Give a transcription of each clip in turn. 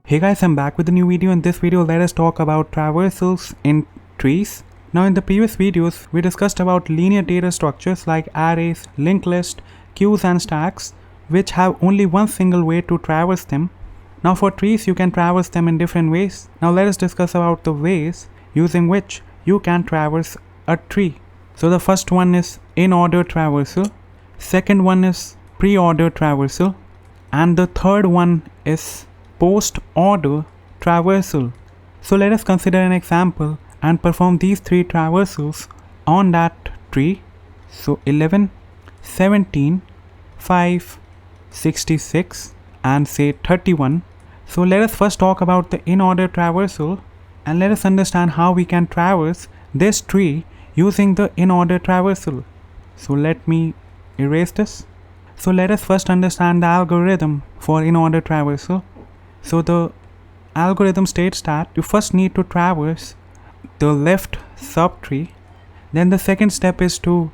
Hey guys, I'm back with a new video. In this video, let us talk about traversals in trees. Now in the previous videos, we discussed about linear data structures like arrays, linked lists, queues and stacks, which have only one single way to traverse them. Now for trees, you can traverse them in different ways. Now let us discuss about the ways using which you can traverse a tree. So the first one is in-order traversal, second one is pre-order traversal, and the third one is post-order traversal. So let us consider an example and perform these three traversals on that tree. So 11, 17, 5, 66 and say 31. So let us first talk about the in-order traversal and let us understand how we can traverse this tree using the in-order traversal. So let me erase this. So let us first understand the algorithm for in-order traversal. So the algorithm states that you first need to traverse the left subtree. Then the second step is to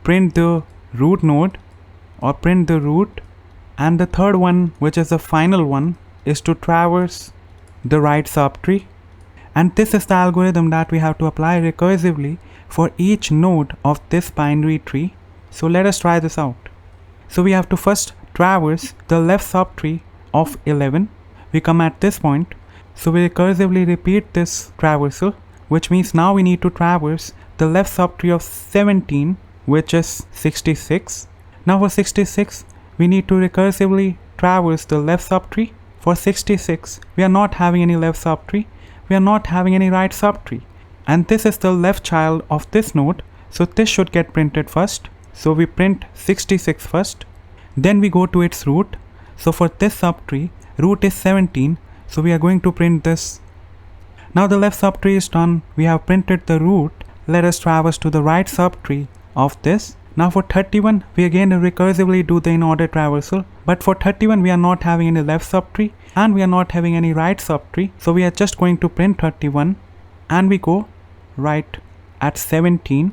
print the root node or print the root. And the third one, which is the final one, is to traverse the right subtree. And this is the algorithm that we have to apply recursively for each node of this binary tree. So let us try this out. So we have to first traverse the left subtree of 11. We come at this point, so we recursively repeat this traversal, which means now we need to traverse the left subtree of 17, which is 66. Now for 66, we need to recursively traverse the left subtree. For 66, we are not having any left subtree, we are not having any right subtree, and this is the left child of this node, so this should get printed first. So we print 66 first, then we go to its root. So for this subtree, root is 17, so we are going to print this. Now the left subtree is done, we have printed the root. Let us traverse to the right subtree of this. Now for 31, we again recursively do the in-order traversal, but for 31 we are not having any left subtree and we are not having any right subtree, so we are just going to print 31 and we go right at 17.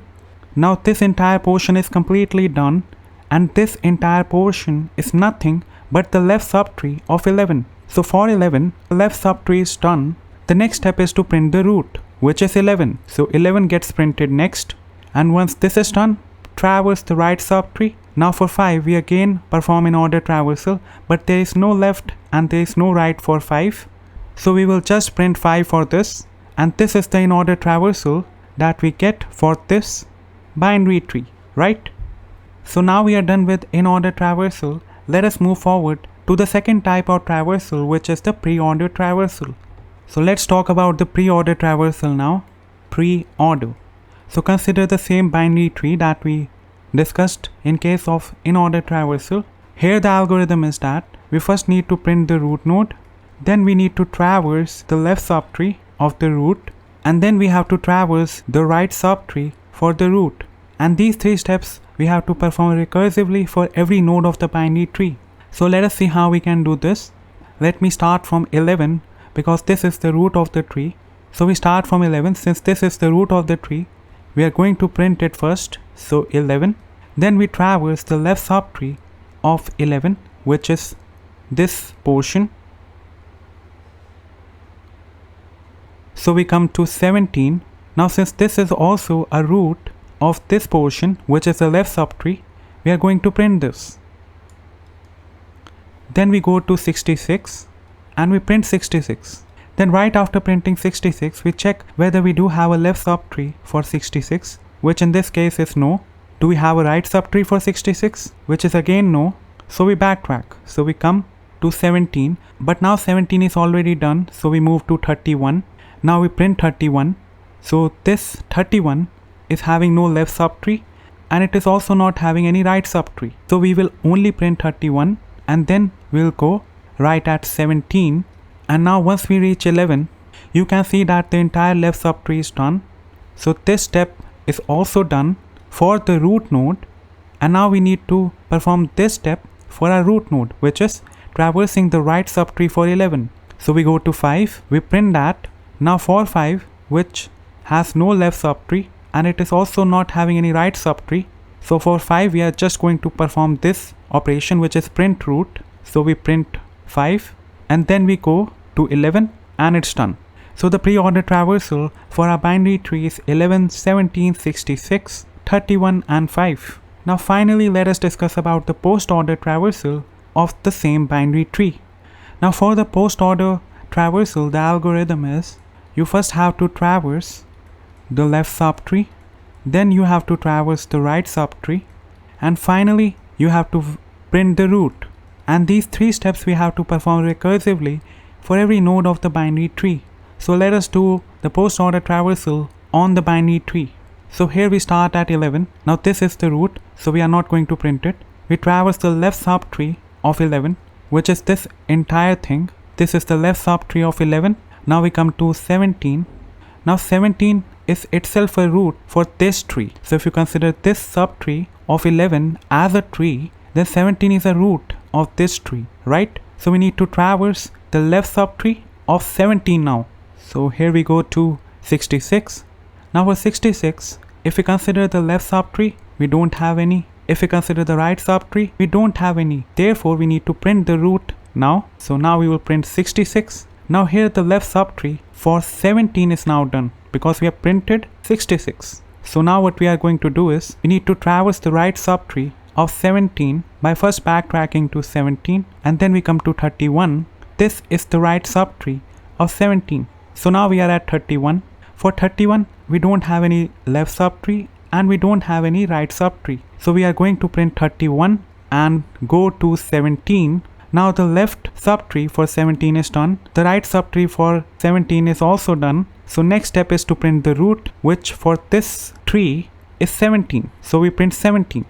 Now this entire portion is completely done, and this entire portion is nothing but the left subtree of 11. So for 11, the left subtree is done. The next step is to print the root, which is 11. So 11 gets printed next, and once this is done, traverse the right subtree. Now for 5, we again perform in-order traversal, but there is no left and there is no right for 5. So we will just print 5 for this, and this is the in-order traversal that we get for this binary tree, right? So now we are done with in-order traversal. Let us move forward to the second type of traversal, which is the pre-order traversal. So let's talk about the pre-order traversal now. Pre-order. So consider the same binary tree that we discussed in case of in-order traversal. Here the algorithm is that we first need to print the root node, then we need to traverse the left subtree of the root, and then we have to traverse the right subtree for the root. And these three steps we have to perform recursively for every node of the binary tree. So let us see how we can do this. Let me start from 11 because this is the root of the tree. So we start from 11. Since this is the root of the tree, we are going to print it first. So 11. Then we traverse the left subtree of 11, which is this portion. So we come to 17. Now since this is also a root of this portion, which is the left subtree, we are going to print this. Then we go to 66 and we print 66. Then right after printing 66, we check whether we do have a left subtree for 66, which in this case is no. Do we have a right subtree for 66, which is again no. So we backtrack. So we come to 17, but now 17 is already done, so we move to 31. Now we print 31. So this 31 is having no left subtree and it is also not having any right subtree. So we will only print 31 and then we'll go right at 17. And now once we reach 11, you can see that the entire left subtree is done. So this step is also done for the root node, and now we need to perform this step for our root node, which is traversing the right subtree for 11. So we go to 5, we print that. Now for 5, which has no left subtree and it is also not having any right subtree, so for 5 we are just going to perform this operation, which is print root. So we print 5 and then we go to 11 and it's done. So the pre-order traversal for our binary tree is 11, 17, 66, 31 and 5. Now finally let us discuss about the post-order traversal of the same binary tree. Now for the post-order traversal, the algorithm is you first have to traverse the left subtree, then you have to traverse the right subtree, and finally you have to print the root. And these 3 steps we have to perform recursively for every node of the binary tree. So let us do the post-order traversal on the binary tree. So here we start at 11. Now this is the root, so we are not going to print it. We traverse the left subtree of 11, which is this entire thing. This is the left subtree of 11. Now we come to 17. Now 17 is itself a root for this tree. So if you consider this subtree of 11 as a tree, then 17 is a root of this tree, right? So we need to traverse the left subtree of 17 now. So here we go to 66. Now for 66, if we consider the left subtree, we don't have any. If we consider the right subtree, we don't have any. Therefore, we need to print the root now. So now we will print 66. Now here the left subtree for 17 is now done because we have printed 66. So now what we are going to do is we need to traverse the right subtree of 17 by first backtracking to 17 and then we come to 31. This is the right subtree of 17. So now we are at 31. For 31, we don't have any left subtree and we don't have any right subtree. So we are going to print 31 and go to 17. Now the left subtree for 17 is done. The right subtree for 17 is also done. So next step is to print the root, which for this tree is 17. So we print 17.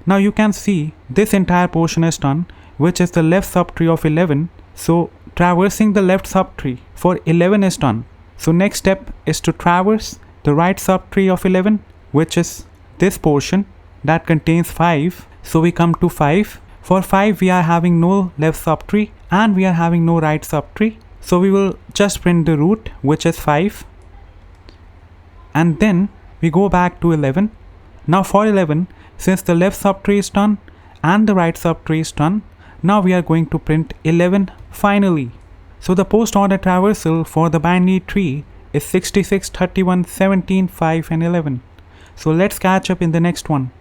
Now you can see this entire portion is done, which is the left subtree of 11. So traversing the left subtree for 11 is done. So next step is to traverse the right subtree of 11, which is this portion that contains 5. So we come to 5. For 5 we are having no left subtree and we are having no right subtree. So we will just print the root, which is 5. And then we go back to 11. Now for 11, since the left subtree is done and the right subtree is done, now we are going to print 11 finally. So the post-order traversal for the binary tree is 66, 31, 17, 5 and 11. So let's catch up in the next one.